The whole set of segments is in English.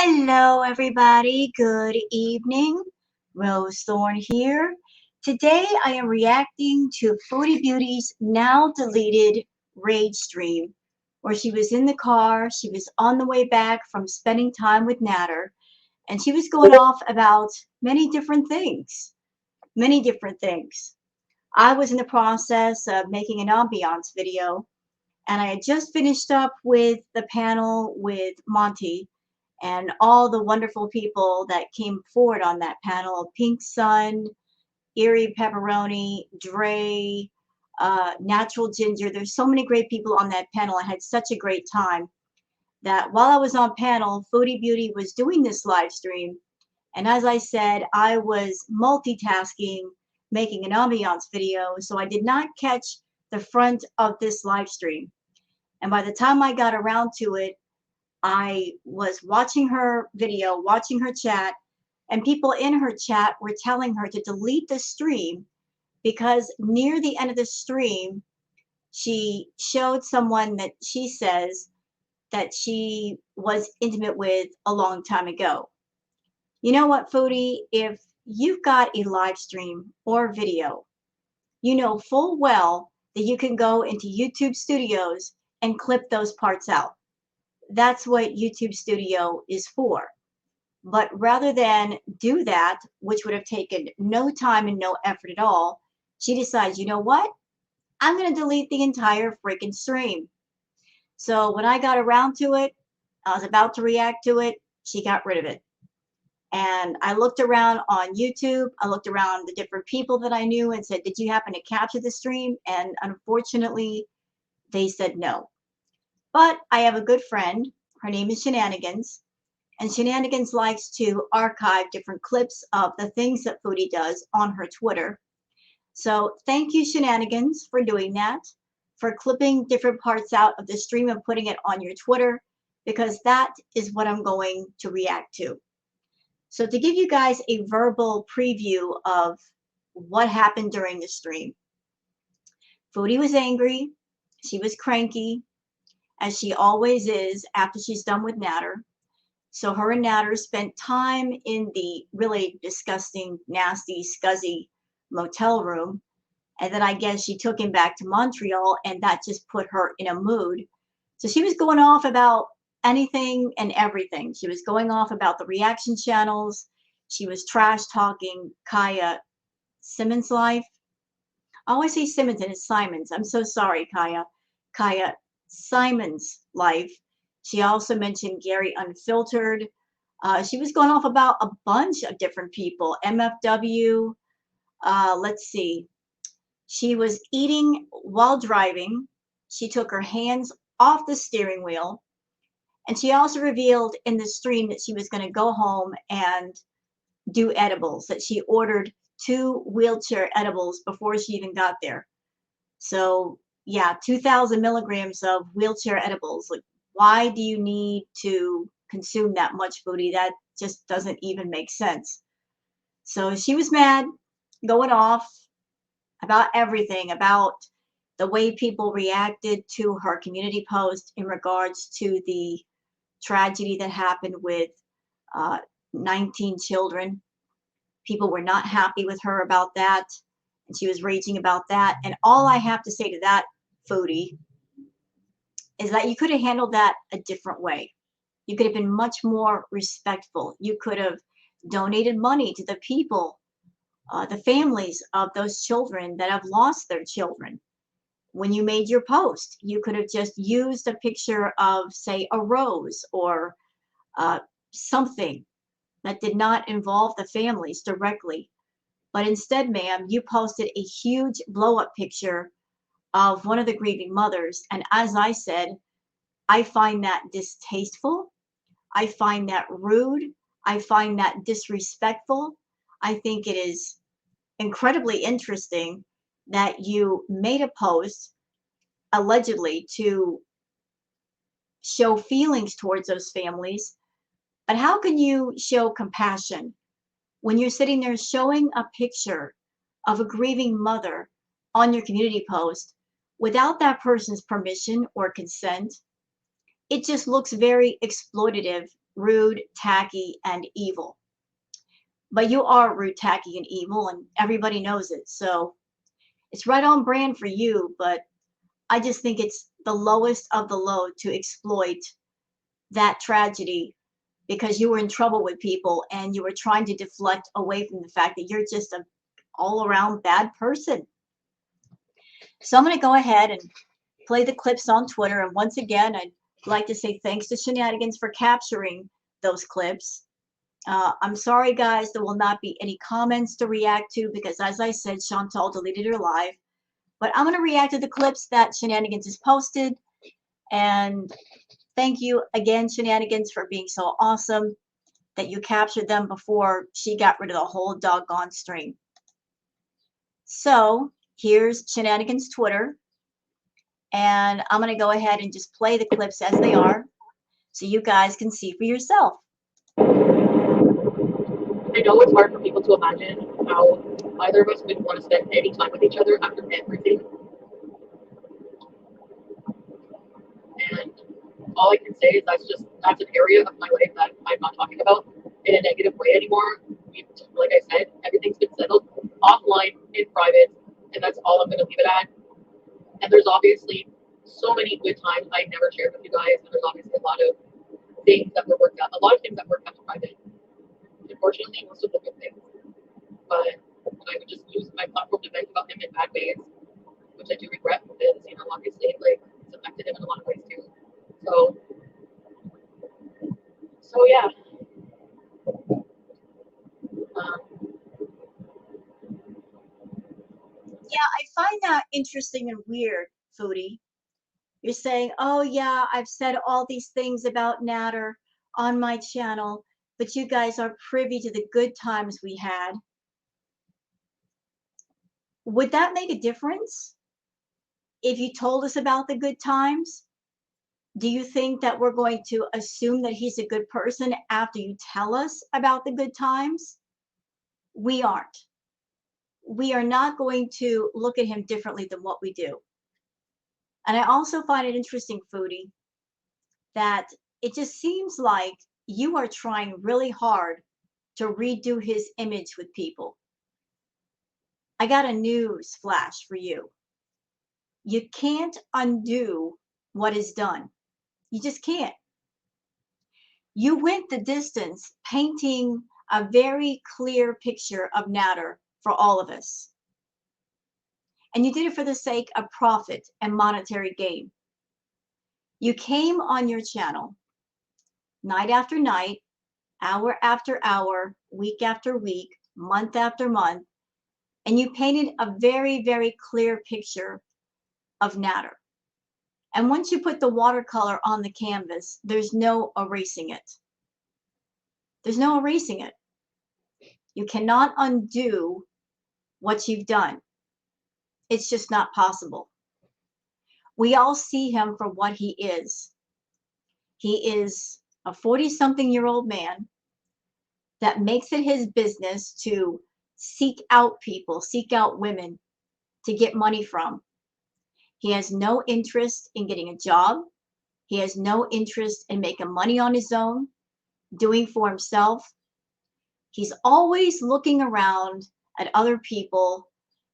Hello, everybody. Good evening. Rose Thorn here. Today, I am reacting to Foodie Beauty's now deleted rage stream, where she was in the car. She was on the way back from spending time with Natter, and she was going off about many different things. Many different things. I was in the process of making an ambiance video, and I had just finished up with the panel with Monty and all the wonderful people that came forward on that panel. Pink Sun, Erie Pepperoni, Dre, Natural Ginger. There's so many great people on that panel. I had such a great time that while I was on panel, Foodie Beauty was doing this live stream. And as I said, I was multitasking, making an ambiance video, so I did not catch the front of this live stream. And by the time I got around to it, I was watching her video, watching her chat, and people in her chat were telling her to delete the stream because near the end of the stream, she showed someone that she says that she was intimate with a long time ago. You know what, Foodie? If you've got a live stream or video, you know full well that you can go into YouTube Studios and clip those parts out. That's what YouTube Studio is for. But rather than do that, which would have taken no time and no effort at all, she decides, you know what? I'm going to delete the entire freaking stream. So when I got around to it, I was about to react to it, she got rid of it. And I looked around on YouTube, I looked around the different people that I knew and said, did you happen to capture the stream? And unfortunately, they said no. But I have a good friend, her name is Shenanigans, and Shenanigans likes to archive different clips of the things that Foodie does on her Twitter. So thank you, Shenanigans, for doing that, for clipping different parts out of the stream and putting it on your Twitter, because that is what I'm going to react to. So to give you guys a verbal preview of what happened during the stream, Foodie was angry, she was cranky, as she always is after she's done with Natter. So her and Natter spent time in the really disgusting, nasty, scuzzy motel room. And then I guess she took him back to Montreal, and that just put her in a mood. So she was going off about anything and everything. She was going off about the reaction channels. She was trash talking Kaya Simmons' life. I always say Simmons and it's Simons. I'm so sorry, Kaya. Kaya Simon's life. She also mentioned Gary Unfiltered. She was going off about a bunch of different people. MFW. Let's see. She was eating while driving. She took her hands off the steering wheel. And she also revealed in the stream that she was going to go home and do edibles, that she ordered 2 wheelchair edibles before she even got there. So yeah, 2,000 milligrams of wheelchair edibles. Like, why do you need to consume that much, Foodie? That just doesn't even make sense. So she was mad, going off about everything, about the way people reacted to her community post in regards to the tragedy that happened with 19 children. People were not happy with her about that, and she was raging about that. And all I have to say to that, Foodie, is that you could have handled that a different way. You could have been much more respectful. You could have donated money to the people, the families of those children that have lost their children. When you made your post, you could have just used a picture of, say, a rose or something that did not involve the families directly. But instead, ma'am, you posted a huge blow-up picture of one of the grieving mothers. And as I said, I find that distasteful. I find that rude. I find that disrespectful. I think it is incredibly interesting that you made a post allegedly to show feelings towards those families. But how can you show compassion when you're sitting there showing a picture of a grieving mother on your community post without that person's permission or consent? It just looks very exploitative rude, tacky, and evil. But you are rude, tacky, and evil, and everybody knows it. So it's right on brand for you, but I just think it's the lowest of the low to exploit that tragedy because you were in trouble with people and you were trying to deflect away from the fact that you're just a all around bad person. So I'm going to go ahead and play the clips on Twitter. And once again, I'd like to say thanks to Shenanigans for capturing those clips. I'm sorry, guys, there will not be any comments to react to because, as I said, Chantal deleted her live. But I'm going to react to the clips that Shenanigans has posted. And thank you again, Shenanigans, for being so awesome that you captured them before she got rid of the whole doggone stream. So here's Shenanigans Twitter. And I'm going to go ahead and just play the clips as they are so you guys can see for yourself. I know it's hard for people to imagine how either of us would want to spend any time with each other after everything. And all I can say is that's an area of my life that I'm not talking about in a negative way anymore. Like I said, everything's been settled offline in private, and that's all I'm going to leave it at. And there's obviously so many good times I never shared with you guys, and there's obviously a lot of things that were worked out, a lot of things that worked out in private. Unfortunately, most of the good things. But I would just use my platform to vent about him in bad ways, which I do regret because, obviously, like, it's affected him in a lot of ways too. So yeah. Yeah, I find that interesting and weird, Foodie. You're saying, oh, yeah, I've said all these things about Natter on my channel, but you guys are privy to the good times we had. Would that make a difference if you told us about the good times? Do you think that we're going to assume that he's a good person after you tell us about the good times? We aren't. We are not going to look at him differently than what we do. And I also find it interesting, Foodie, that it just seems like you are trying really hard to redo his image with people. I got a news flash for you. You can't undo what is done. You just can't. You went the distance painting a very clear picture of Natter for all of us. And you did it for the sake of profit and monetary gain. You came on your channel night after night, hour after hour, week after week, month after month, and you painted a very, very clear picture of Natter. And once you put the watercolor on the canvas, there's no erasing it. There's no erasing it. You cannot undo what you've done. It's just not possible. We all see him for what he is. He is a 40-something-year-old man that makes it his business to seek out people, seek out women to get money from. He has no interest in getting a job. He has no interest in making money on his own, doing for himself. He's always looking around at other people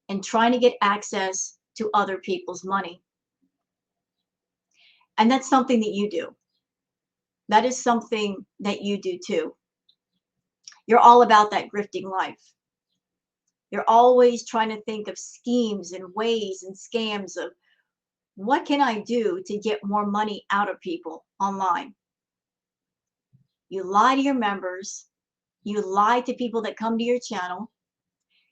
and trying to get access to other people's money. And that's something that you do. That is something that you do too. You're all about that grifting life. You're always trying to think of schemes and ways and scams of what can I do to get more money out of people online. You lie to your members. You lie to people that come to your channel.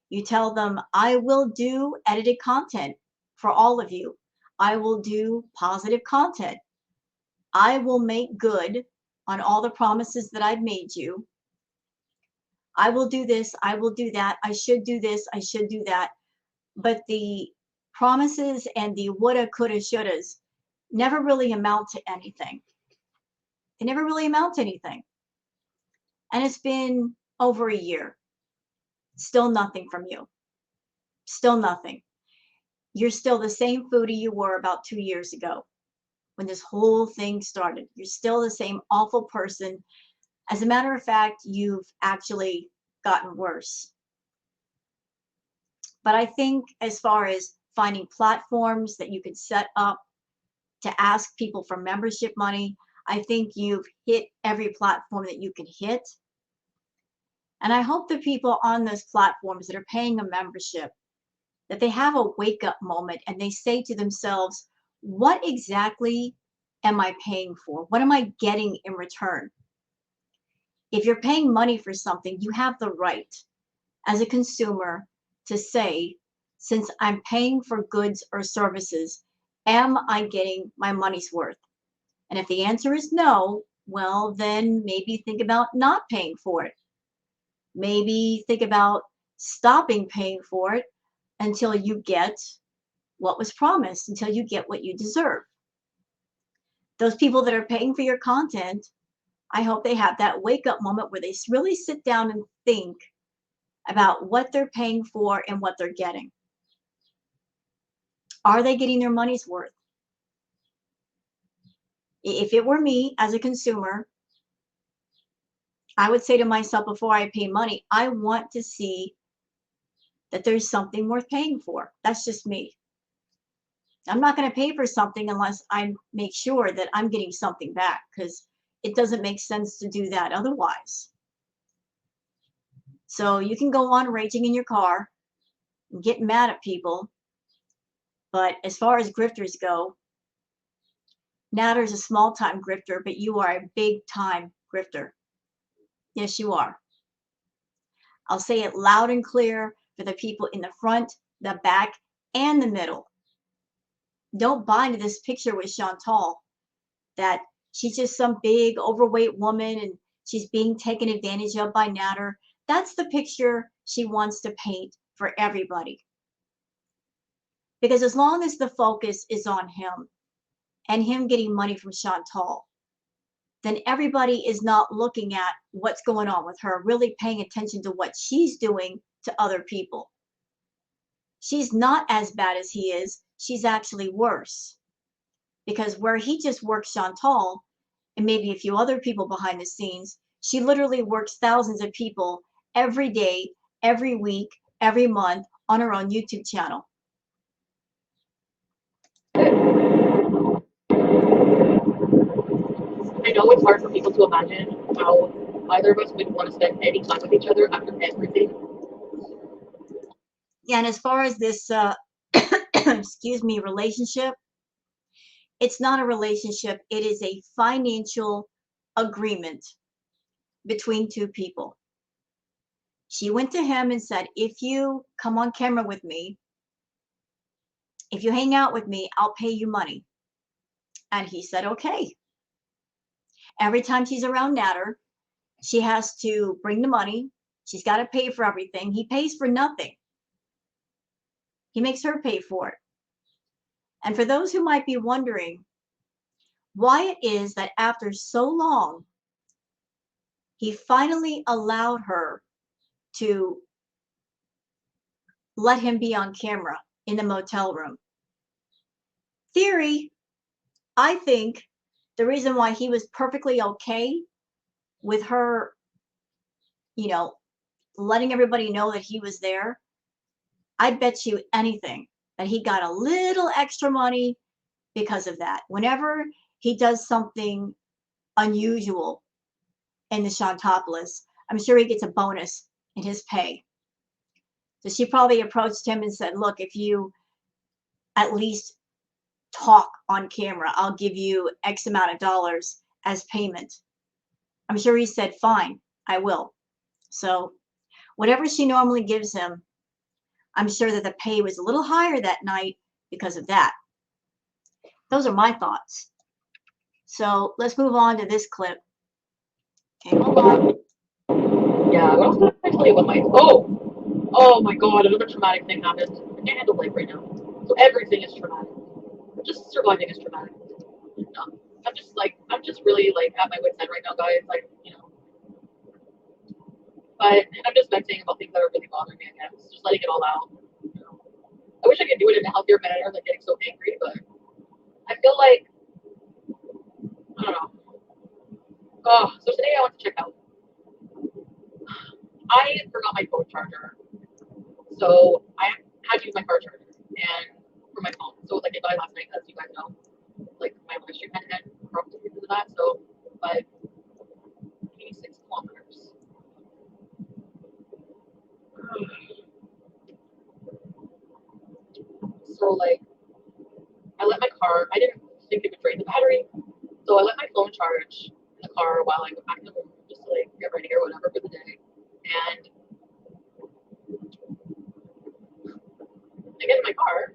You tell them, I will do edited content for all of you. I will do positive content. I will make good on all the promises that I've made you. I will do this. I will do that. I should do this. I should do that. But the promises and the woulda, coulda, shouldas never really amount to anything. They never really amount to anything. And it's been over a year. Still nothing from you. Still nothing. You're still the same Foodie you were about 2 years ago when this whole thing started. You're still the same awful person As a matter of fact, you've actually gotten worse. But I think as far as finding platforms that you could set up to ask people for membership money, I think you've hit every platform that you can hit. And I hope the people on those platforms that are paying a membership, that they have a wake up moment and they say to themselves, what exactly am I paying for? What am I getting in return? If you're paying money for something, you have the right as a consumer to say, since I'm paying for goods or services, am I getting my money's worth? And if the answer is no, well, then maybe think about not paying for it. Maybe think about stopping paying for it until you get what was promised, until you get what you deserve. Those people that are paying for your content, I hope they have that wake up moment where they really sit down and think about what they're paying for and what they're getting. Are they getting their money's worth? If it were me as a consumer, I would say to myself before I pay money, I want to see that there's something worth paying for. That's just me. I'm not going to pay for something unless I make sure that I'm getting something back, because it doesn't make sense to do that otherwise. So you can go on raging in your car and get mad at people. But as far as grifters go, Natter's a small time grifter, but you are a big time grifter. Yes, you are. I'll say it loud and clear for the people in the front, the back, and the middle. Don't buy into this picture with Chantal that she's just some big overweight woman and she's being taken advantage of by Natter. That's the picture she wants to paint for everybody. Because as long as the focus is on him and him getting money from Chantal, then everybody is not looking at what's going on with her, really paying attention to what she's doing to other people. She's not as bad as he is. She's actually worse. Because where he just works Chantal and maybe a few other people behind the scenes, she literally works thousands of people every day, every week, every month on her own YouTube channel. I know it's hard for people to imagine how either of us would want to spend any time with each other after everything. Yeah, and as far as this, excuse me, relationship, it's not a relationship. It is a financial agreement between two people. She went to him and said, if you come on camera with me, if you hang out with me, I'll pay you money. And he said, okay. Every time she's around Natter, she has to bring the money. She's got to pay for everything. He pays for nothing. He makes her pay for it. And for those who might be wondering why it is that after so long, he finally allowed her to let him be on camera in the motel room. Theory, I think the reason why he was perfectly okay with her, letting everybody know that he was there, I bet you anything that he got a little extra money because of that. Whenever he does something unusual in the Shantopolis, I'm sure he gets a bonus in his pay. So she probably approached him and said, look, if you at least talk on camera, I'll give you X amount of dollars as payment. I'm sure he said, fine, I will. So whatever she normally gives him, I'm sure that the pay was a little higher that night because of that. Those are my thoughts. So let's move on to this clip. Okay, hold on. Yeah, what else did I tell you about my... Oh my god, another traumatic thing happened. I can't handle life right now. So everything is traumatic. Just surviving is traumatic. I'm just really like at my wit's end right now, guys. But I'm just venting about things that are really bothering me, I guess. Just letting it all out. I wish I could do it in a healthier manner than getting so angry, but I feel like, I don't know. Oh, so today I went to check out. I forgot my phone charger, so I had to use my car charger and for my phone. So like it died last night, as you guys know. Like my live stream had broke because of that. So, but 86 kilometers. So like I let my car. I didn't think it would drain the battery, so I let my phone charge in the car while I went back to home just to like get ready or whatever for the day. And I get in my car.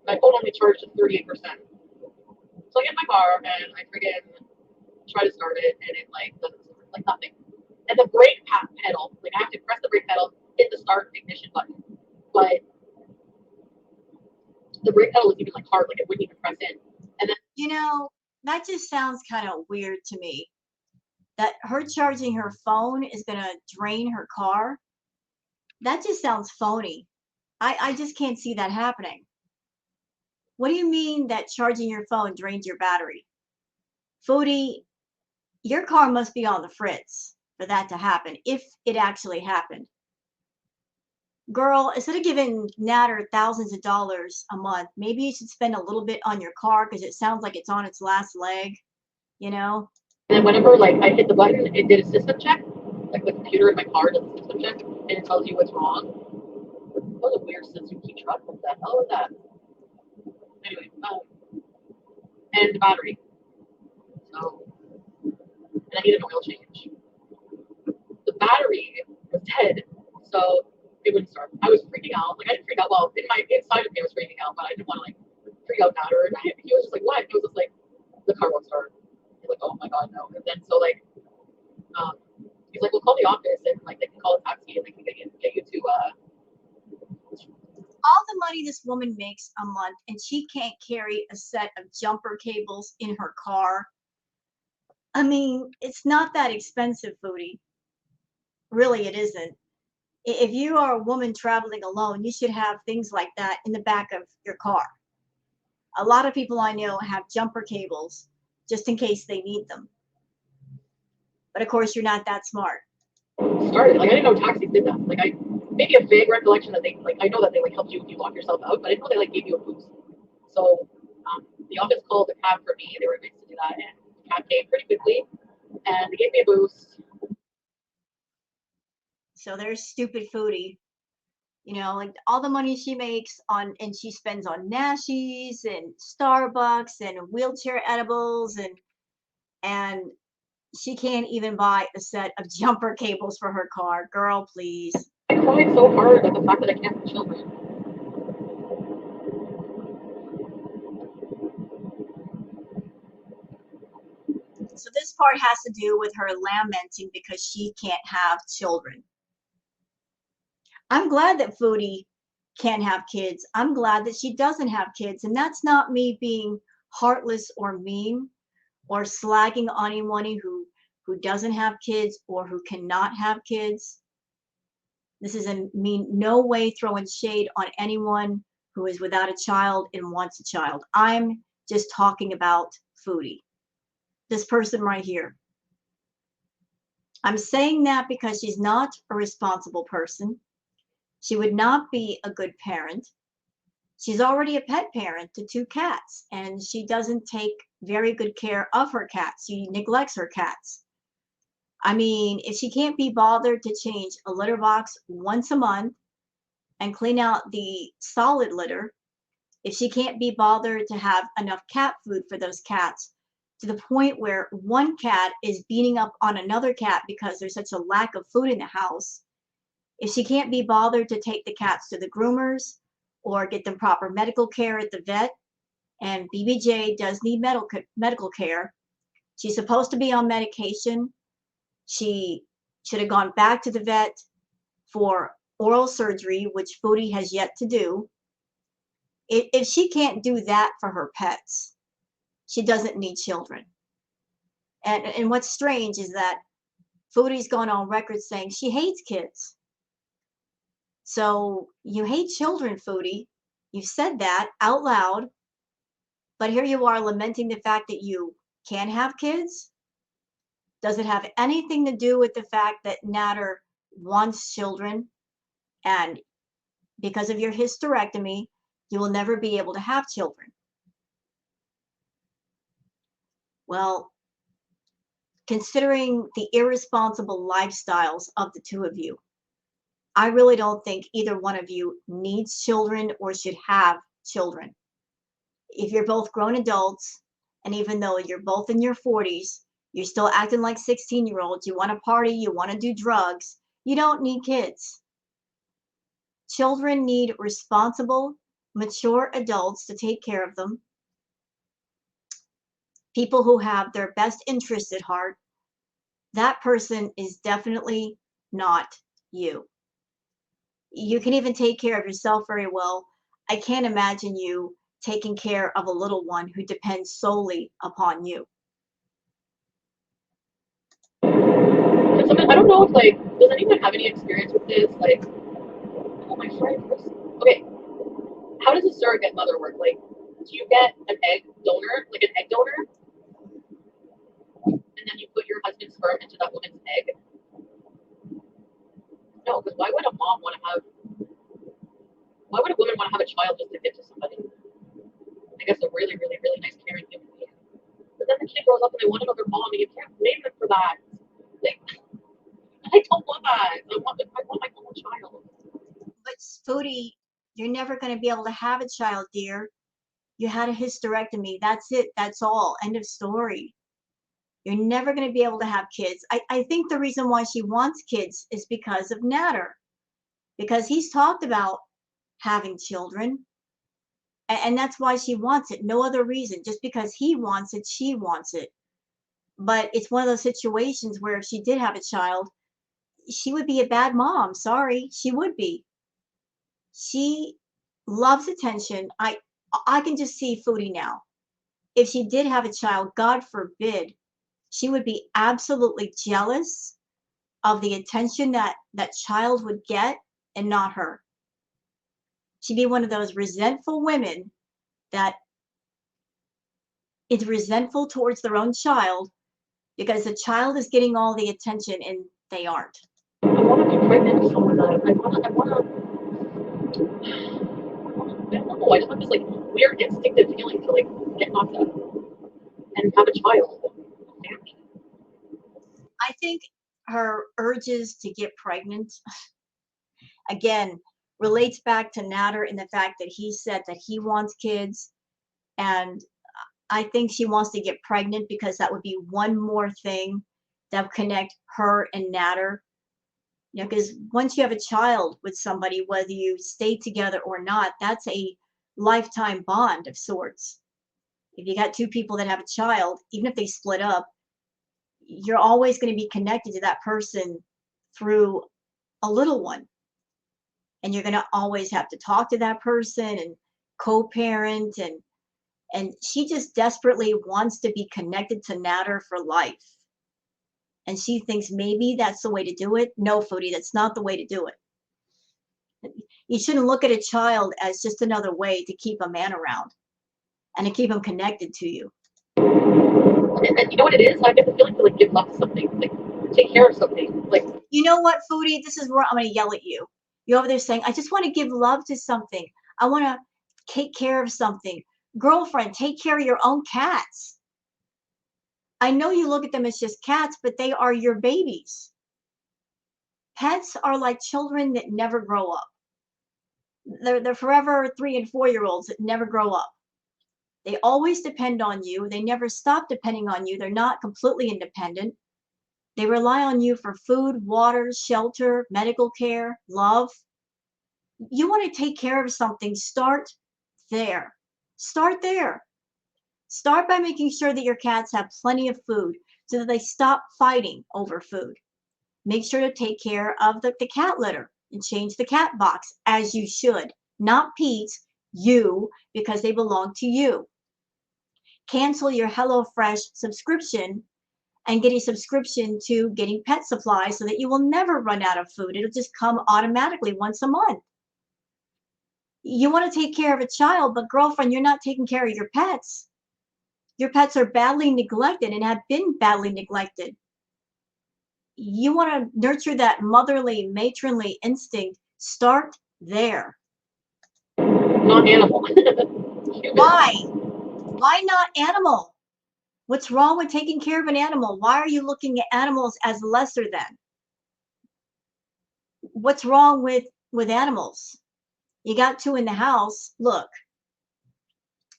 My phone only charged to 38%. So I get in my car and I friggin' try to start it and it like doesn't start, like nothing. And the brake pedal, like I have to press the brake pedal, hit the start ignition button, but the brake pedal was even like hard, like it wouldn't even press in. And then You know, that just sounds kind of weird to me. That her charging her phone is going to drain her car. That just sounds phony. I just can't see that happening. What do you mean that charging your phone drains your battery? Foodie, your car must be on the fritz for that to happen, if it actually happened. Girl, instead of giving Natter thousands of dollars a month, maybe you should spend a little bit on your car because it sounds like it's on its last leg, you know? and then whenever like I hit the button, it did a system check. Like the computer in my car does a system check and it tells you what's wrong. What a weird Suzuki truck. What the hell is that? Anyway, and the battery. So, and I need an oil change. The battery was dead, so it wouldn't start. I was freaking out. Like I didn't freak out. Well, in my inside of me, I was freaking out, but I didn't want to like freak out Natter. And he was just like, "What?" He was just like, "The car won't start." He's like, "Oh my god, no!" And then so like, um, he's like, "We'll call the office and like they can call a taxi and they can get you to All the money this woman makes a month and she can't carry a set of jumper cables in her car. I mean, it's not that expensive, Foodie. Really, it isn't. If you are a woman traveling alone, you should have things like that in the back of your car. A lot of people I know have jumper cables just in case they need them. But of course, you're not that smart. started. Like I didn't know taxis did that. Like I maybe a vague recollection that they like I know that they like helped you if you lock yourself out, but I didn't know they like gave you a boost. So the office called a cab for me. They were nice to do that, and the cab came pretty quickly, and they gave me a boost. So there's stupid Foodie. You know, like all the money she makes on and she spends on Nashies and Starbucks and wheelchair edibles and she can't even buy a set of jumper cables for her car. Girl, please. I cried so hard at the fact that I can't have children. So this part has to do with her lamenting because she can't have children. I'm glad that Foodie can't have kids. I'm glad that she doesn't have kids. And that's not me being heartless or mean or slagging on anyone who doesn't have kids or who cannot have kids. This is in mean no way throwing shade on anyone who is without a child and wants a child. I'm just talking about Foodie. This person right here. I'm saying that because she's not a responsible person. She would not be a good parent. She's already a pet parent to two cats, and she doesn't take very good care of her cats. She neglects her cats. I mean, if she can't be bothered to change a litter box once a month and clean out the solid litter, if she can't be bothered to have enough cat food for those cats to the point where one cat is beating up on another cat because there's such a lack of food in the house, if she can't be bothered to take the cats to the groomers or get them proper medical care at the vet, and BBJ does need medical care, she's supposed to be on medication. She should have gone back to the vet for oral surgery, which Foodie has yet to do. If she can't do that for her pets, she doesn't need children. And what's strange is that Foodie's gone on record saying she hates kids. So you hate children, Foodie. You've said that out loud, but here you are lamenting the fact that you can't have kids. Does it have anything to do with the fact that Natter wants children, and because of your hysterectomy, you will never be able to have children. Well, considering the irresponsible lifestyles of the two of you, I really don't think either one of you needs children or should have children. If you're both grown adults, and even though you're both in your 40s, you're still acting like 16-year-olds, you want to party, you want to do drugs, you don't need kids. Children need responsible, mature adults to take care of them, people who have their best interests at heart. That person is definitely not you. You can even take care of yourself very well. I can't imagine you taking care of a little one who depends solely upon you. I don't know if like, does anyone have any experience with this? Like, oh my friend. Okay, how does a surrogate mother work? Like, do you get an egg donor, like an egg donor, and then you put your husband's sperm into that woman's egg? No, because why would a mom want to have? Why would a woman want to have a child just to give to somebody? I guess a really, really, really nice caring human being. But then the kid grows up and they want another mom, and you can't blame them for that. Like, I don't want that. I want my own child. But Foodie, you're never going to be able to have a child, dear. You had a hysterectomy. That's it. That's all. End of story. You're never going to be able to have kids. I think the reason why she wants kids is because of Natter, because he's talked about having children. And that's why she wants it. No other reason. Just because he wants it, she wants it. But it's one of those situations where if she did have a child, she would be a bad mom. Sorry, she would be. She loves attention. I can just see Foodie now. If she did have a child, God forbid, she would be absolutely jealous of the attention that that child would get and not her. She'd be one of those resentful women that is resentful towards their own child because the child is getting all the attention and they aren't. I want to be pregnant with someone. I don't know. I just have this like weird instinctive feeling to like get knocked up and have a child. I think her urges to get pregnant, again, relates back to Natter and the fact that he said that he wants kids. And I think she wants to get pregnant because that would be one more thing that would connect her and Natter. You know, because once you have a child with somebody, whether you stay together or not, that's a lifetime bond of sorts. If you got two people that have a child, even if they split up, you're always going to be connected to that person through a little one. And you're going to always have to talk to that person and co-parent, and she just desperately wants to be connected to Natter for life. And she thinks maybe that's the way to do it. No, Foodie, that's not the way to do it. You shouldn't look at a child as just another way to keep a man around and to keep him connected to you. And you know what it is? I get the feeling to like give love to something, like take care of something. Like, You know what, Foodie? This is where I'm going to yell at you. You're over there saying, I just want to give love to something. I want to take care of something. Girlfriend, take care of your own cats. I know you look at them as just cats, but they are your babies. Pets are like children that never grow up. They're forever 3 and 4-year-olds that never grow up. They always depend on you. They never stop depending on you. They're not completely independent. They rely on you for food, water, shelter, medical care, love. You want to take care of something, start there. Start there. Start by making sure that your cats have plenty of food so that they stop fighting over food. Make sure to take care of the cat litter and change the cat box as you should. Not Pete's, you, because they belong to you. Cancel your HelloFresh subscription and get a subscription to getting pet supplies so that you will never run out of food. It'll just come automatically once a month. You want to take care of a child, but girlfriend, you're not taking care of your pets. Your pets are badly neglected and have been badly neglected. You want to nurture that motherly, matronly instinct. Start there. Not animal. Human. Why? Why not animal? What's wrong with taking care of an animal? Why are you looking at animals as lesser than? What's wrong with animals? You got two in the house. Look,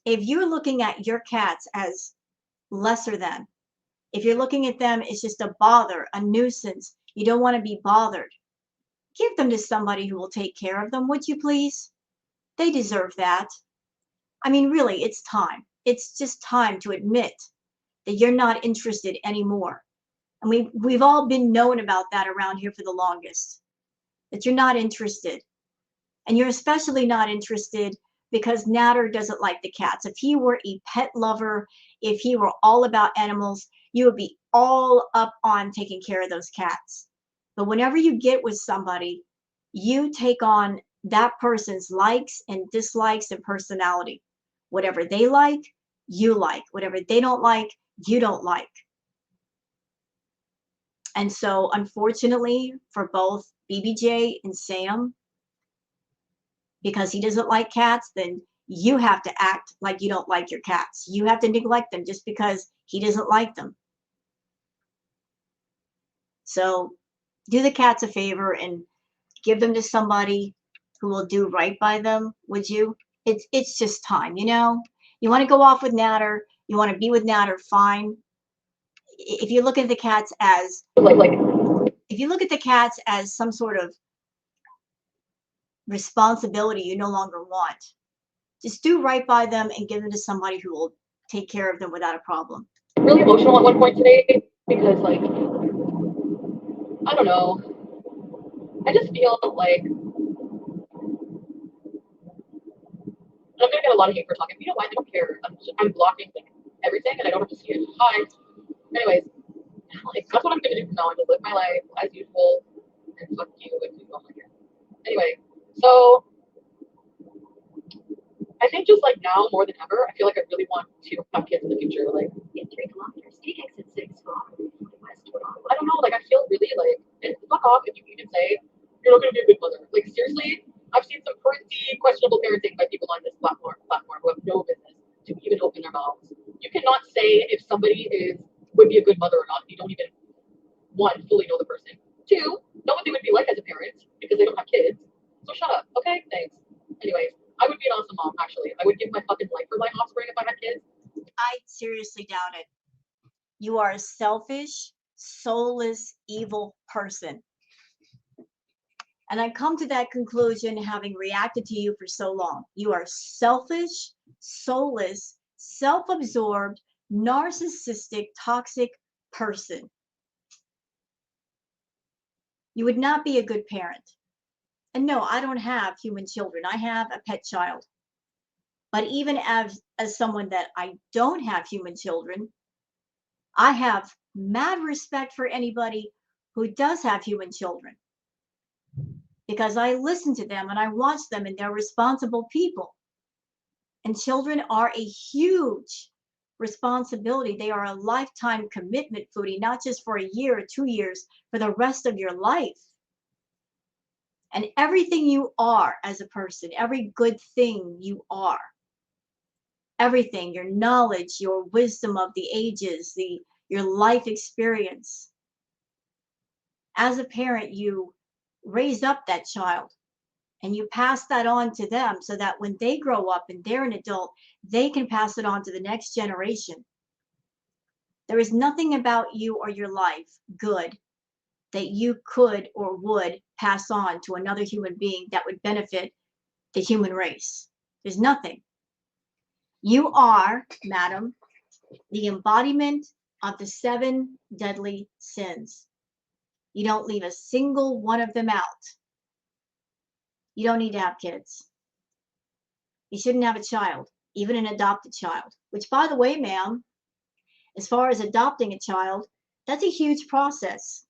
if you're looking at your cats as lesser than, if you're looking at them as just a bother, a nuisance, you don't want to be bothered, give them to somebody who will take care of them, would you please? They deserve that. I mean, really, it's time. It's just time to admit that you're not interested anymore. And we've all been known about that around here for the longest, that you're not interested. And you're especially not interested because Natter doesn't like the cats. If he were a pet lover, if he were all about animals, you would be all up on taking care of those cats. But whenever you get with somebody, you take on that person's likes and dislikes and personality. Whatever they like, you like. Whatever they don't like, you don't like. And so, unfortunately, for both BBJ and Sam, because he doesn't like cats, then you have to act like you don't like your cats. You have to neglect them just because he doesn't like them. So do the cats a favor and give them to somebody who will do right by them, would you? It's just time, you know? You want to go off with Natter, you want to be with Natter, fine. If you look at the cats as if you look at the cats as some sort of responsibility you no longer want, just do right by them and give them to somebody who will take care of them without a problem. Really emotional at one point today because, like, I don't know. I just feel like I'm gonna get a lot of hate for talking. You know why? I don't care. I'm blocking like everything, and I don't have to see it. Hi. Anyways, like that's what I'm gonna do from now on. To live my life as usual, and fuck you if you don't like it. Anyway, so I think just like now more than ever, I feel like I really want to have kids in the future. Like in 3 kilometers, take exit 6 west. I don't know. Like I feel really like and fuck off if you even say you're not gonna be a good mother. Like seriously, I've seen some pretty questionable parenting by people on this platform who have no business to even open their mouths. You cannot say if somebody would be a good mother or not. You don't even one fully know the person. Two, know what they would be like as a parent because they don't have kids. So shut up, okay? Thanks. Anyways, I would be an awesome mom, actually. I would give my fucking life for my offspring if I had kids. I seriously doubt it. You are a selfish, soulless, evil person. And I come to that conclusion having reacted to you for so long. You are selfish, soulless, self-absorbed, narcissistic, toxic person. You would not be a good parent. And no, I don't have human children. I have a pet child. But even as someone that I don't have human children, I have mad respect for anybody who does have human children because I listen to them and I watch them and they're responsible people. And children are a huge responsibility. They are a lifetime commitment, Foodie, not just for a year or 2 years, for the rest of your life. And everything you are as a person, every good thing you are, everything, your knowledge, your wisdom of the ages, your life experience. As a parent, you raise up that child and you pass that on to them so that when they grow up and they're an adult, they can pass it on to the next generation. There is nothing about you or your life good that you could or would pass on to another human being that would benefit the human race. There's nothing. You are, madam, the embodiment of the 7 deadly sins. You don't leave a single one of them out. You don't need to have kids. You shouldn't have a child, even an adopted child, which, by the way, ma'am, as far as adopting a child, that's a huge process.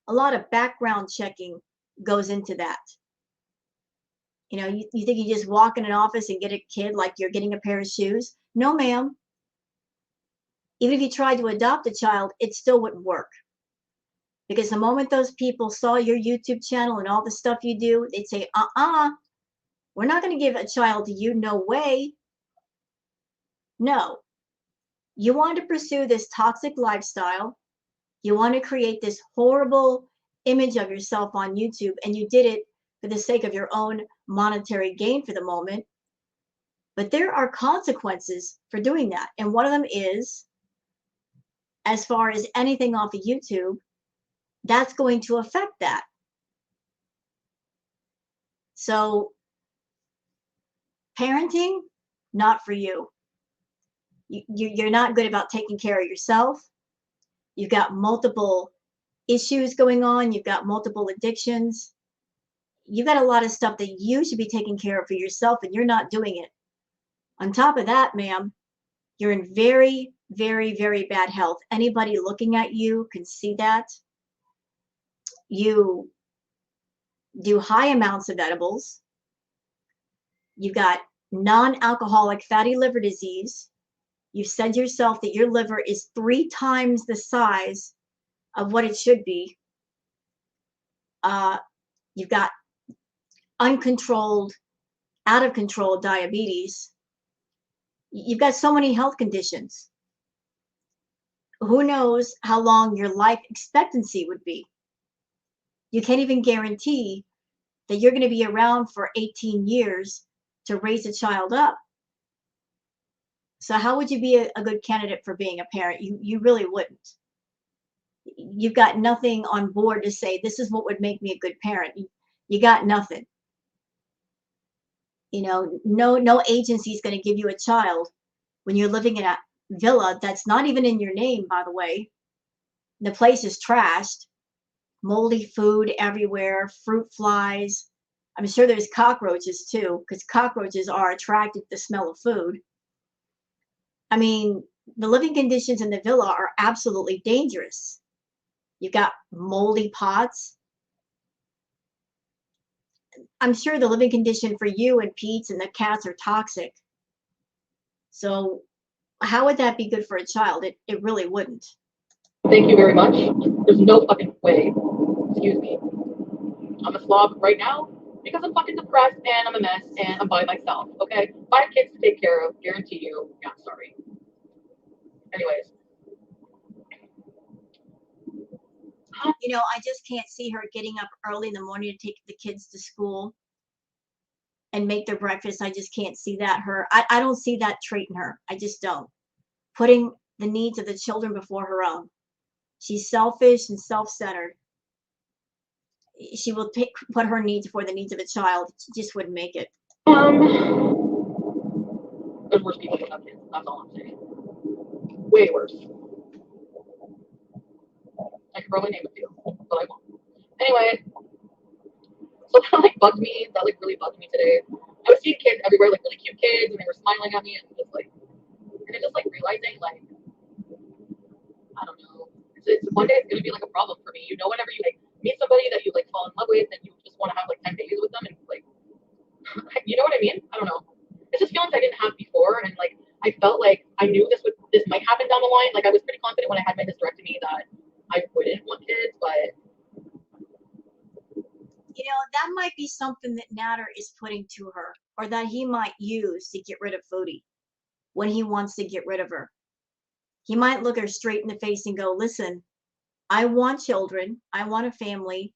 A lot of background checking goes into that. You know, you think you just walk in an office and get a kid like you're getting a pair of shoes? No, ma'am. Even if you tried to adopt a child, it still wouldn't work. Because the moment those people saw your YouTube channel and all the stuff you do, they'd say, we're not going to give a child to you. No way. No. You want to pursue this toxic lifestyle. You want to create this horrible image of yourself on YouTube, and you did it for the sake of your own monetary gain for the moment. But there are consequences for doing that. And one of them is, as far as anything off of YouTube, that's going to affect that. So, parenting, not for you. You're not good about taking care of yourself. You've got multiple issues going on. You've got multiple addictions. You've got a lot of stuff that you should be taking care of for yourself, and you're not doing it. On top of that, ma'am, you're in very, very, very bad health. Anybody looking at you can see that. You do high amounts of edibles. You've got non-alcoholic fatty liver disease. You've said yourself that your liver is 3 times the size of what it should be. You've got uncontrolled, out of control diabetes. You've got so many health conditions. Who knows how long your life expectancy would be? You can't even guarantee that you're going to be around for 18 years to raise a child up. So how would you be a good candidate for being a parent? You really wouldn't. You've got nothing on board to say, this is what would make me a good parent. You got nothing. You know, no agency is going to give you a child when you're living in a villa that's not even in your name, by the way. The place is trashed, moldy food everywhere, fruit flies. I'm sure there's cockroaches too, because cockroaches are attracted to the smell of food. I mean, the living conditions in the villa are absolutely dangerous. You've got moldy pots. I'm sure the living condition for you and Pete's and the cats are toxic. So how would that be good for a child? It really wouldn't. Thank you very much. There's no fucking way. Excuse me. I'm a slob right now because I'm fucking depressed and I'm a mess and I'm by myself. Okay? 5 kids to take care of. Guarantee you. Yeah, sorry. Anyways. You know, I just can't see her getting up early in the morning to take the kids to school and make their breakfast. I just can't see that I don't see that trait in her. I just don't. Putting the needs of the children before her own. She's selfish and self-centered. She will put her needs before the needs of a child. She just wouldn't make it. There's worse people without kids. That's all I'm saying. Way worse. I could probably name a few, but I won't. Anyway, so that like bugged me. That like really bugged me today. I was seeing kids everywhere, like really cute kids, and they were smiling at me, and just like realizing like I don't know. It's one day it's gonna be like a problem for me. You know, whenever you like meet somebody that you like fall in love with, and you just want to have like 10 days with them, and like you know what I mean? I don't know. It's just feelings I didn't have before, and like I felt like I knew this might happen down the line. Like I was pretty confident when I had my hysterectomy that I wouldn't want kids, but you know, that might be something that Natter is putting to her, or that he might use to get rid of Foodie when he wants to get rid of her. He might look her straight in the face and go, listen, I want children. I want a family.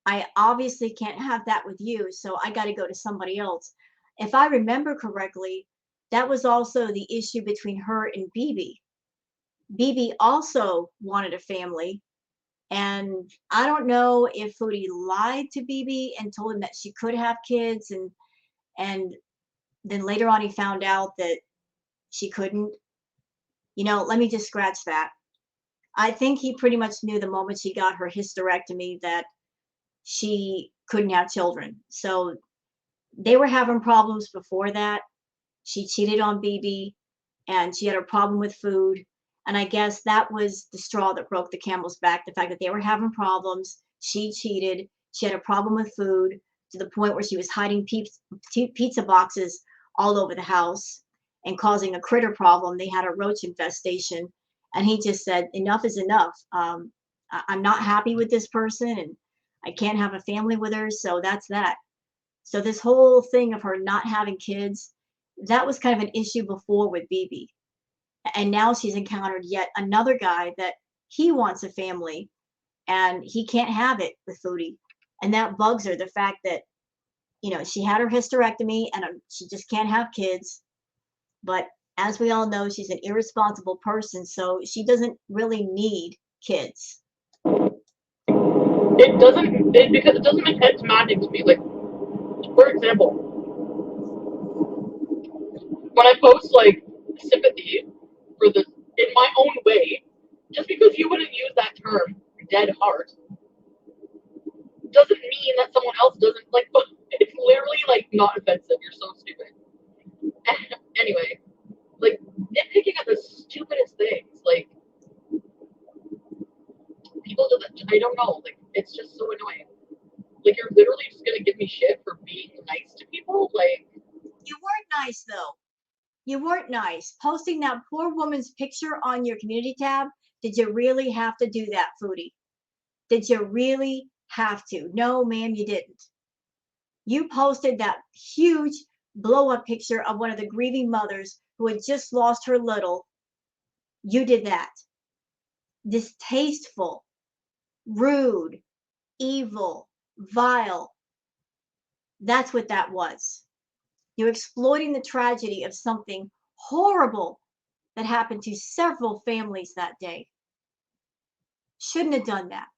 I obviously can't have that with you, so I got to go to somebody else. If I remember correctly, that was also the issue between her and BB. BB also wanted a family, and I don't know if Foodie lied to BB and told him that she could have kids, and then later on he found out that she couldn't. You know, let me just scratch that. I think he pretty much knew the moment she got her hysterectomy that she couldn't have children. So they were having problems before that. She cheated on BB, and she had a problem with food. And I guess that was the straw that broke the camel's back, the fact that they were having problems. She cheated. She had a problem with food to the point where she was hiding pizza boxes all over the house and causing a critter problem. They had a roach infestation. And he just said, enough is enough. I'm not happy with this person and I can't have a family with her. So that's that. So this whole thing of her not having kids, that was kind of an issue before with BB. And now she's encountered yet another guy that he wants a family and he can't have it with Foodie. And that bugs her, the fact that, she had her hysterectomy and she just can't have kids. But as we all know, she's an irresponsible person, so she doesn't really need kids. Because it doesn't make sense matching to me. Like, for example, when I post like sympathy for the in my own way, just because you wouldn't use that term, dead heart, doesn't mean that someone else doesn't like. It's literally like not offensive. You're so stupid. Anyway, like nitpicking at the stupidest things, like people do that. I don't know. Like it's just so annoying. Like you're literally just gonna give me shit for being nice to people. Like You weren't nice, though. You weren't nice. Posting that poor woman's picture on your community tab, did you really have to do that, Foodie? Did you really have to? No, ma'am, you didn't. You posted that huge blow up picture of one of the grieving mothers who had just lost her little. You did that. Distasteful, rude, evil, vile. That's what that was. You're exploiting the tragedy of something horrible that happened to several families that day. Shouldn't have done that.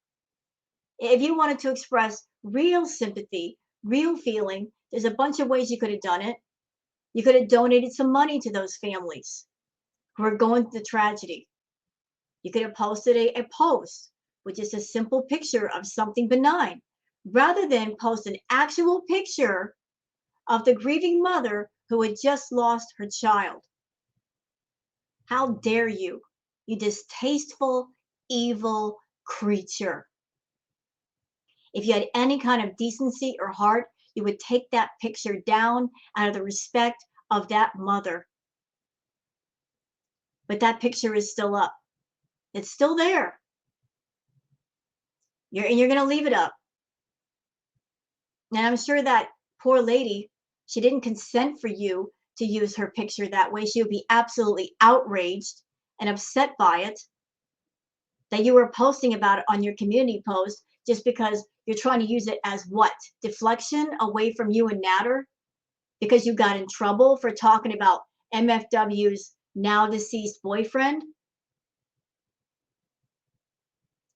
If you wanted to express real sympathy, real feeling, there's a bunch of ways you could have done it. You could have donated some money to those families who are going through the tragedy. You could have posted a post with just a simple picture of something benign rather than post an actual picture of the grieving mother who had just lost her child. How dare you, you distasteful, evil creature. If you had any kind of decency or heart, you would take that picture down out of the respect of that mother. But that picture is still up. It's still there. You're going to leave it up. And I'm sure that poor lady, she didn't consent for you to use her picture that way. She would be absolutely outraged and upset by it that you were posting about it on your community post just because you're trying to use it as what? Deflection away from you and Natter? Because you got in trouble for talking about MFW's now deceased boyfriend?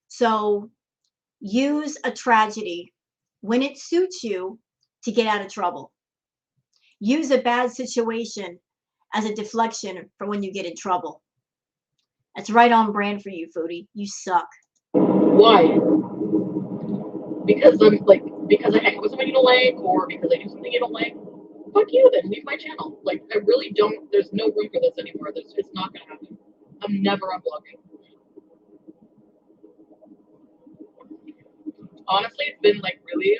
So use a tragedy when it suits you to get out of trouble. Use a bad situation as a deflection for when you get in trouble. That's right on brand for you, Foodie. You suck. why? Because I hang out with someone you don't like, or because I do something you don't like. Fuck you then. Leave my channel. Like I really don't. There's no room for this anymore. It's not gonna happen. I'm never unblocking. Honestly, it's been like really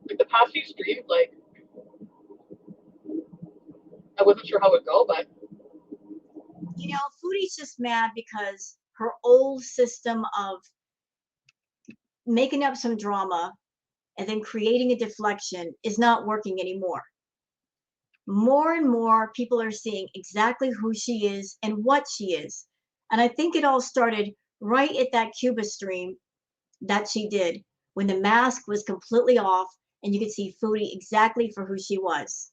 like the past few streams. Like I wasn't sure how it would go, but Foodie's just mad because her old system of making up some drama and then creating a deflection is not working anymore. More and more people are seeing exactly who she is and what she is. And I think it all started right at that Cuba stream that she did when the mask was completely off and you could see Foodie exactly for who she was.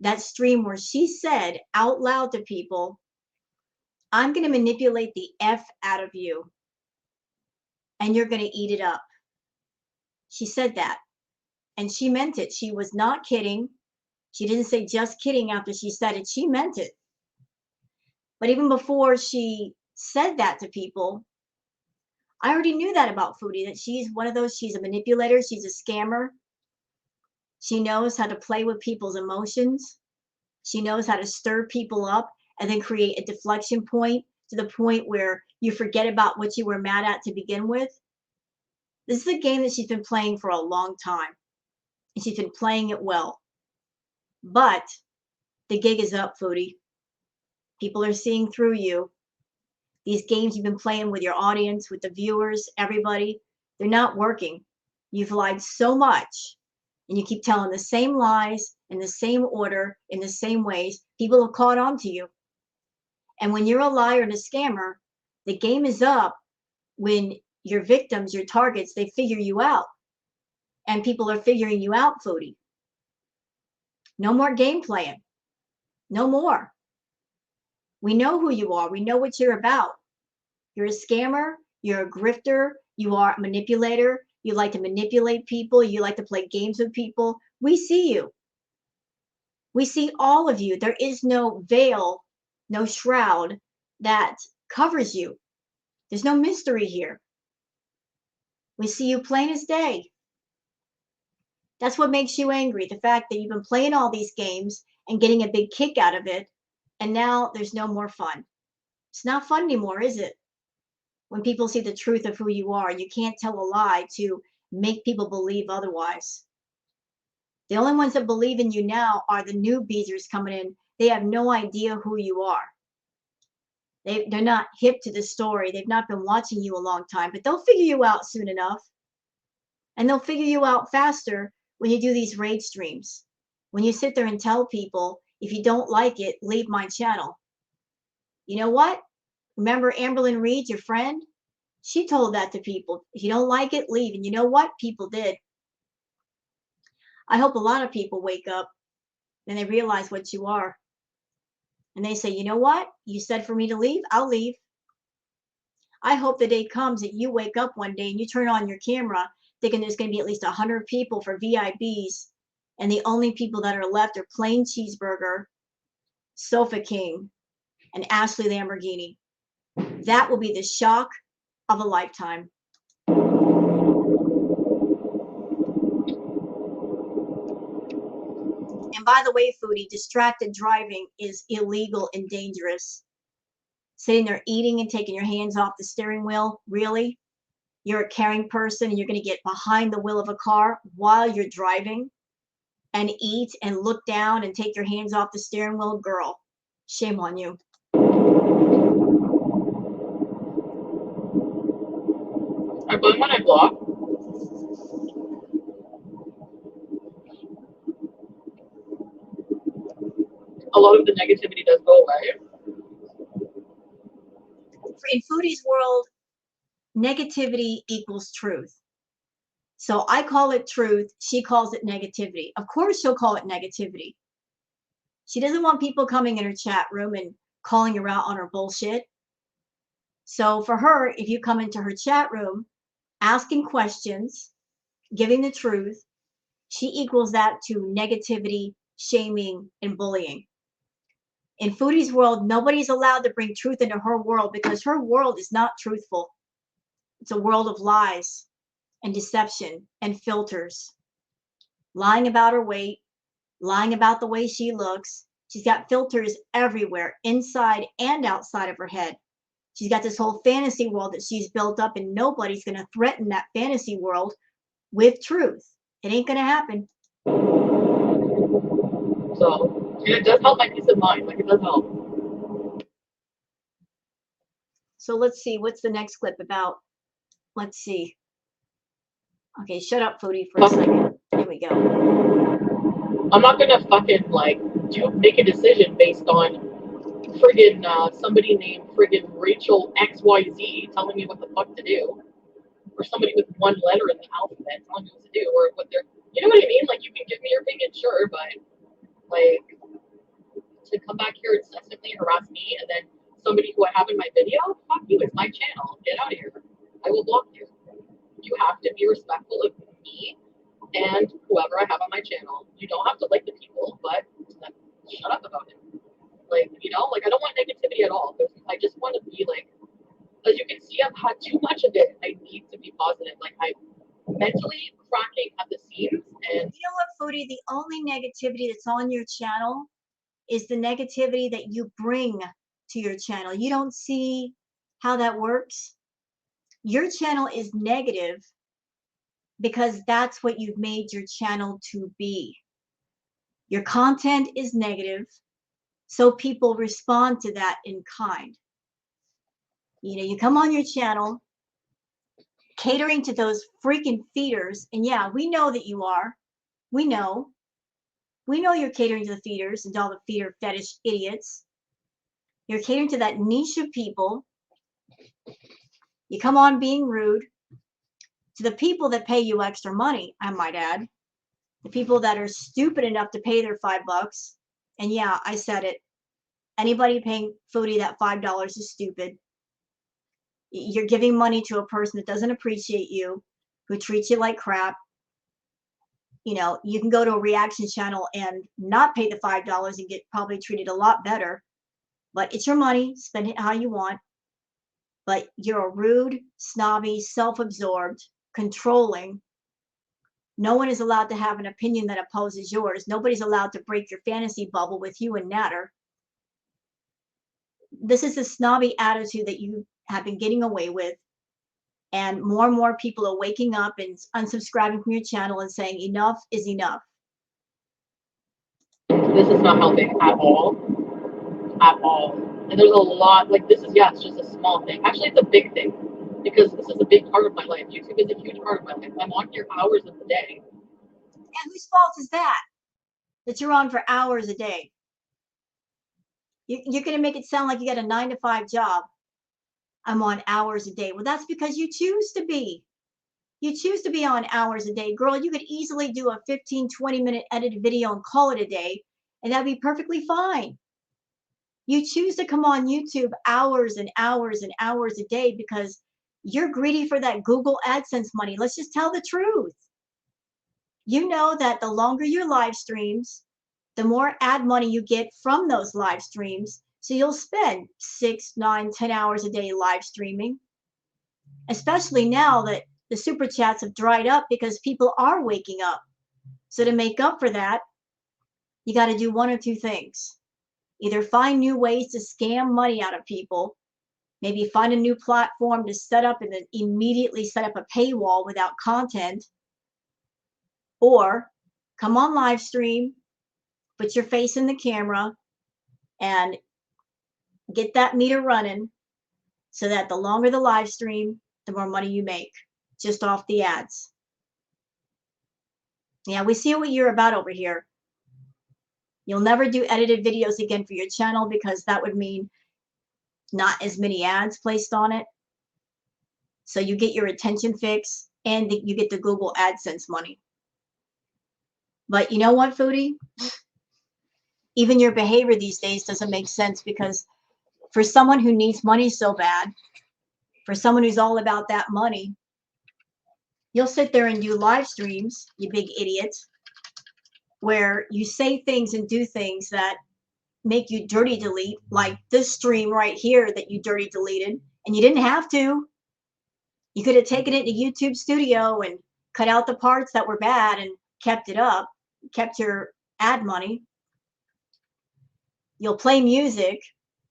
That stream where she said out loud to people, I'm going to manipulate the F out of you and you're going to eat it up. She said that and she meant it. She was not kidding. She didn't say just kidding after she said it. She meant it. But even before she said that to people, I already knew that about Foodie, that she's one of those, she's a manipulator, she's a scammer. She knows how to play with people's emotions. She knows how to stir people up and then create a deflection point to the point where you forget about what you were mad at to begin with. This is a game that she's been playing for a long time, and she's been playing it well. But the gig is up, Foodie. People are seeing through you. These games you've been playing with your audience, with the viewers, everybody, they're not working. You've lied so much, and you keep telling the same lies in the same order, in the same ways. People have caught on to you. And when you're a liar and a scammer, the game is up when your victims, your targets, they figure you out. And people are figuring you out, Foodie. No more game playing. No more. We know who you are. We know what you're about. You're a scammer. You're a grifter. You are a manipulator. You like to manipulate people. You like to play games with people. We see you. We see all of you. There is no veil, no shroud that covers you. There's no mystery here. We see you plain as day. That's what makes you angry. The fact that you've been playing all these games and getting a big kick out of it, and now there's no more fun. It's not fun anymore, is it? When people see the truth of who you are, you can't tell a lie to make people believe otherwise. The only ones that believe in you now are the new beezers coming in. They have no idea who you are. They're not hip to the story. They've not been watching you a long time, but they'll figure you out soon enough. And they'll figure you out faster when you do these raid streams. When you sit there and tell people, if you don't like it, leave my channel. You know what? Remember Amberlyn Reed, your friend? She told that to people. If you don't like it, leave. And you know what? People did. I hope a lot of people wake up and they realize what you are. And they say, you know what? You said for me to leave, I'll leave. I hope the day comes that you wake up one day and you turn on your camera thinking there's going to be at least 100 people for VIPs, and the only people that are left are Plain Cheeseburger, Sofa King, and Ashley Lamborghini. That will be the shock of a lifetime. And by the way, Foodie, distracted driving is illegal and dangerous. Sitting there eating and taking your hands off the steering wheel, really? You're a caring person and you're going to get behind the wheel of a car while you're driving and eat and look down and take your hands off the steering wheel? Girl, shame on you. I find when I block, a lot of the negativity does go away. In Foodie's world, negativity equals truth. So I call it truth. She calls it negativity. Of course, she'll call it negativity. She doesn't want people coming in her chat room and calling her out on her bullshit. So for her, if you come into her chat room asking questions, giving the truth, she equals that to negativity, shaming, and bullying. In Foodie's world, nobody's allowed to bring truth into her world because her world is not truthful. It's a world of lies and deception and filters. Lying about her weight, lying about the way she looks. She's got filters everywhere, inside and outside of her head. She's got this whole fantasy world that she's built up, and nobody's going to threaten that fantasy world with truth. It ain't going to happen. So, and it does help my peace of mind. Like, it does help. So let's see. What's the next clip about? Let's see. Okay, shut up, Foodie, for a second. Here we go. I'm not going to fucking, like, make a decision based on friggin' somebody named friggin' Rachel XYZ telling me what the fuck to do. Or somebody with one letter in the alphabet telling me what to do. Or what they're, you know what I mean? Like, you can give me your opinion, sure, but, like, to come back here incessantly and harass me and then somebody who I have in my video, fuck you, it's my channel. Get out of here. I will block you. You have to be respectful of me and whoever I have on my channel. You don't have to like the people, but shut up about it. Like, you know, like, I don't want negativity at all. I just want to be, like, as you can see, I've had too much of it. I need to be positive. Like, I'm mentally cracking at the seams. And you know what, Foodie? The only negativity that's on your channel is the negativity that you bring to your channel. You don't see how that works? Your channel is negative because that's what you've made your channel to be. Your content is negative, so people respond to that in kind. You come on your channel catering to those freaking feeders. And yeah, we know that you are. We know. We know you're catering to the feeders and all the feeder fetish idiots. You're catering to that niche of people. You come on being rude to the people that pay you extra money, I might add. The people that are stupid enough to pay their $5. And yeah, I said it. Anybody paying Foodie that $5 is stupid. You're giving money to a person that doesn't appreciate you, who treats you like crap. You can go to a reaction channel and not pay the $5 and get probably treated a lot better. But it's your money, spend it how you want. But you're a rude, snobby, self-absorbed, controlling. No one is allowed to have an opinion that opposes yours. Nobody's allowed to break your fantasy bubble with you and Natter. This is the snobby attitude that you have been getting away with. And more people are waking up and unsubscribing from your channel and saying enough is enough. This is not helping at all. At all. And there's a lot, like this is, yeah, it's just a small thing. Actually, it's a big thing because this is a big part of my life. YouTube is a huge part of my life. I'm on here hours of the day. And whose fault is that? That you're on for hours a day? You're going to make it sound like you got a 9-to-5 job. I'm on hours a day. Well, that's because you choose to be. You choose to be on hours a day. Girl, you could easily do a 15, 20-minute edited video and call it a day, and that'd be perfectly fine. You choose to come on YouTube hours and hours and hours a day because you're greedy for that Google AdSense money. Let's just tell the truth. You know that the longer your live streams, the more ad money you get from those live streams. So you'll spend 6, 9, 10 hours a day live streaming, especially now that the super chats have dried up because people are waking up. So to make up for that, you got to do one or two things. Either find new ways to scam money out of people, maybe find a new platform to set up and then immediately set up a paywall without content, or come on live stream, put your face in the camera, and get that meter running so that the longer the live stream, the more money you make just off the ads. Yeah, we see what you're about over here. You'll never do edited videos again for your channel because that would mean not as many ads placed on it. So you get your attention fix and you get the Google AdSense money. But you know what, Foodie? Even your behavior these days doesn't make sense because for someone who needs money so bad, for someone who's all about that money, you'll sit there and do live streams, you big idiots, where you say things and do things that make you dirty delete, like this stream right here that you dirty deleted, and you didn't have to. You could have taken it to YouTube Studio and cut out the parts that were bad and kept it up, kept your ad money. You'll play music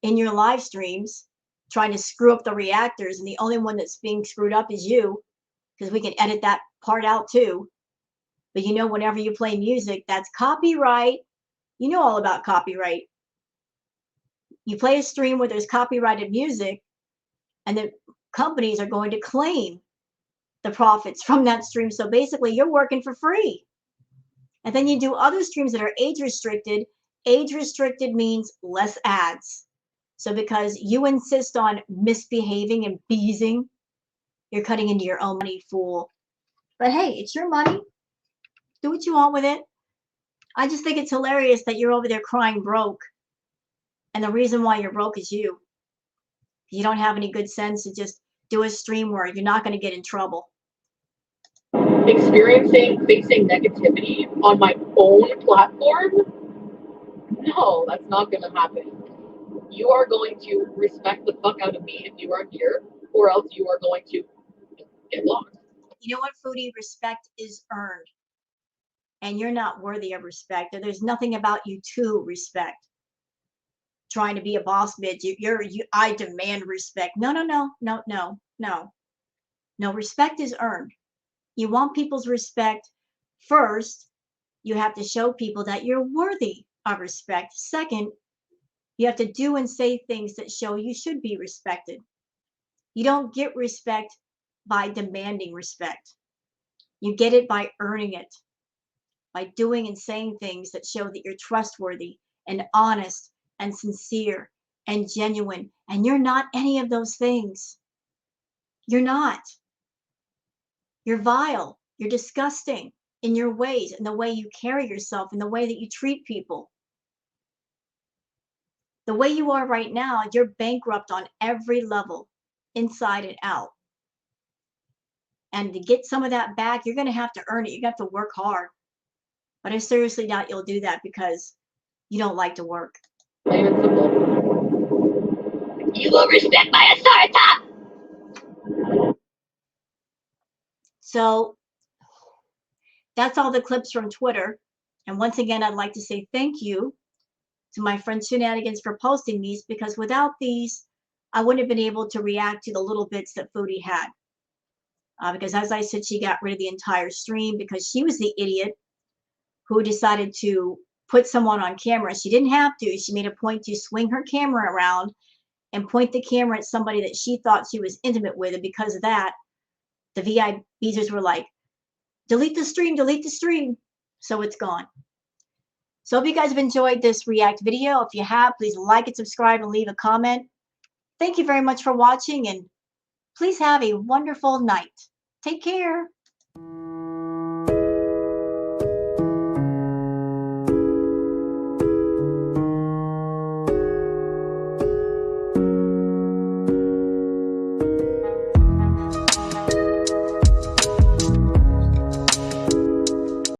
in your live streams, trying to screw up the reactors, and the only one that's being screwed up is you, because we can edit that part out too. But whenever you play music, that's copyright. You know all about copyright. You play a stream where there's copyrighted music, and the companies are going to claim the profits from that stream. So basically, you're working for free. And then you do other streams that are age restricted. Age restricted means less ads. So because you insist on misbehaving and beezing, you're cutting into your own money, fool. But hey, it's your money. Do what you want with it. I just think it's hilarious that you're over there crying broke. And the reason why you're broke is you. You don't have any good sense to just do a stream where you're not going to get in trouble. Facing negativity on my own platform? No, that's not going to happen. You are going to respect the fuck out of me if you are here, or else you are going to get lost. You know what, Foodie? Respect is earned. And you're not worthy of respect. There's nothing about you to respect. Trying to be a boss bitch. I demand respect. No. No, respect is earned. You want people's respect. First, you have to show people that you're worthy of respect. Second, you have to do and say things that show you should be respected. You don't get respect by demanding respect. You get it by earning it, by doing and saying things that show that you're trustworthy and honest and sincere and genuine. And you're not any of those things. You're not. You're vile. You're disgusting in your ways, in the way you carry yourself, in the way that you treat people. The way you are right now, you're bankrupt on every level, inside and out. And to get some of that back, you're going to have to earn it. You have to work hard. But I seriously doubt you'll do that because you don't like to work. Plain and simple. You will respect my authority. So that's all the clips from Twitter. And once again, I'd like to say thank you to my friend Shenanigans for posting these, because without these, I wouldn't have been able to react to the little bits that Foodie had. Because as I said, she got rid of the entire stream because she was the idiot who decided to put someone on camera. She didn't have to. She made a point to swing her camera around and point the camera at somebody that she thought she was intimate with. And because of that, the VIPs were like, delete the stream, delete the stream. So it's gone. So if you guys have enjoyed this react video, if you have, please like and subscribe and leave a comment. Thank you very much for watching, and please have a wonderful night. Take care.